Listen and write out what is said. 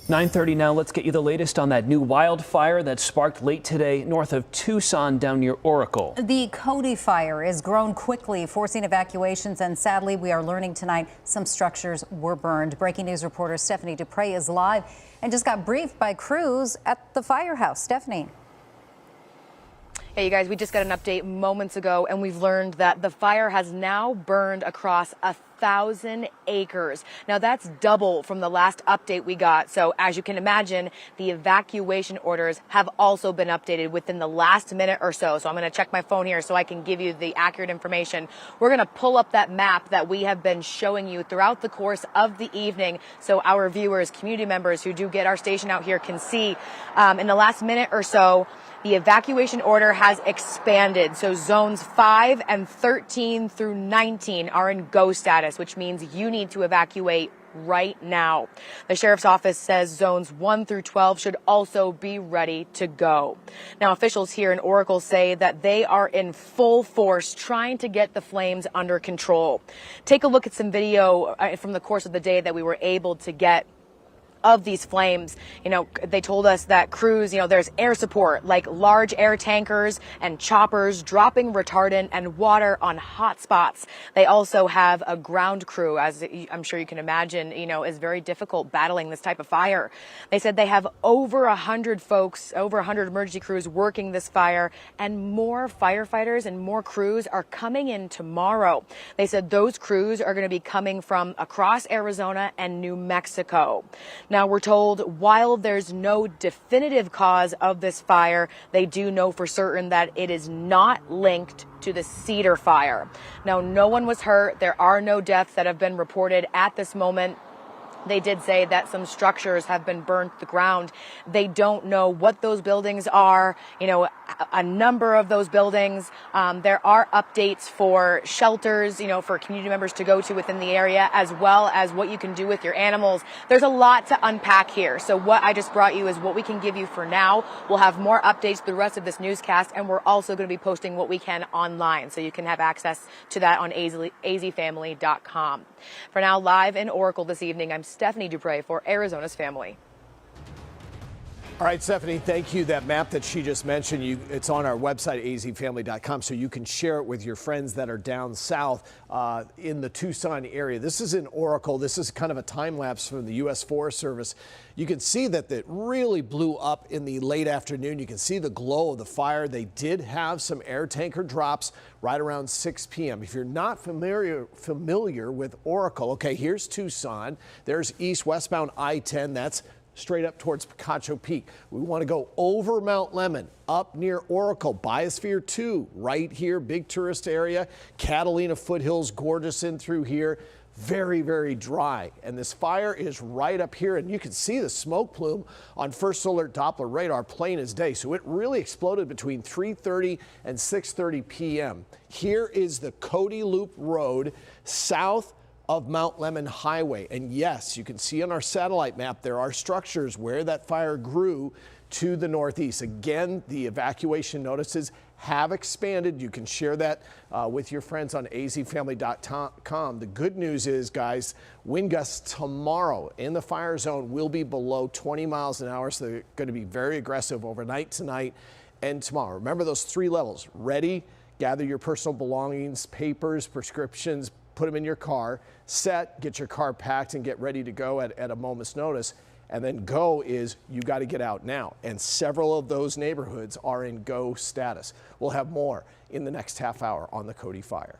9:30 now. Let's get you the latest on that new wildfire that sparked late today north of Tucson down near Oracle. The Cody Fire has grown quickly, forcing evacuations, and sadly, we are learning tonight some structures were burned. Breaking news reporter Stephanie Duprey is live and just got briefed by crews at the firehouse. Stephanie. Hey, you guys, we just got an update moments ago, and we've learned that the fire has now burned across 1,000 acres. Now, that's double from the last update we got. So as you can imagine, the evacuation orders have also been updated within the last minute or so. So I'm going to check my phone here so I can give you the accurate information. We're going to pull up that map that we have been showing you throughout the course of the evening so our viewers, community members who do get our station out here can see in the last minute or so. The evacuation order has expanded. So zones 5 and 13 through 19 are in go status, which means you need to evacuate right now. The sheriff's office says zones 1 through 12 should also be ready to go. Now, officials here in Oracle say that they are in full force trying to get the flames under control. Take a look at some video from the course of the day that we were able to get of these flames. You know, they told us that crews, there's air support, like large air tankers and choppers dropping retardant and water on hot spots. They also have a ground crew, as I'm sure you can imagine, is very difficult battling this type of fire. They said they have over 100 folks, over 100 emergency crews working this fire, and more firefighters and more crews are coming in tomorrow. They said those crews are going to be coming from across Arizona and New Mexico. Now, we're told while there's no definitive cause of this fire, they do know for certain that it is not linked to the Cedar fire. Now, no one was hurt. There are no deaths that have been reported at this moment. They did say that some structures have been burned to the ground. They don't know what those buildings are, a number of those buildings. There are updates for shelters, for community members to go to within the area, as well as what you can do with your animals. There's a lot to unpack here. So what I just brought you is what we can give you for now. We'll have more updates the rest of this newscast, and we're also going to be posting what we can online, so you can have access to that on azfamily.com. For now, live in Oracle this evening, I'm Stephanie Duprey for Arizona's Family. All right, Stephanie, thank you. That map that she just mentioned, it's on our website, azfamily.com, so you can share it with your friends that are down south in the Tucson area. This is in Oracle. This is kind of a time lapse from the U.S. Forest Service. You can see that it really blew up in the late afternoon. You can see the glow of the fire. They did have some air tanker drops right around 6 p.m. If you're not familiar with Oracle, okay, here's Tucson. There's east-westbound I-10. That's straight up towards Picacho Peak. We want to go over Mount Lemmon, up near Oracle, Biosphere 2, right here, big tourist area. Catalina foothills, gorgeous in through here. Very, very dry. And this fire is right up here, and you can see the smoke plume on First Alert Doppler radar plain as day. So it really exploded between 3:30 and 6:30 p.m. Here is the Cody Loop Road south of Mount Lemmon Highway. And yes, you can see on our satellite map, there are structures where that fire grew to the northeast. Again, the evacuation notices have expanded. You can share that with your friends on azfamily.com. The good news is, guys, wind gusts tomorrow in the fire zone will be below 20 miles an hour. So they're going to be very aggressive overnight tonight and tomorrow. Remember those 3 levels: ready, gather your personal belongings, papers, prescriptions, put them in your car, set, get your car packed and get ready to go at a moment's notice. And then go is you got to get out now. And several of those neighborhoods are in go status. We'll have more in the next half hour on the Cody Fire.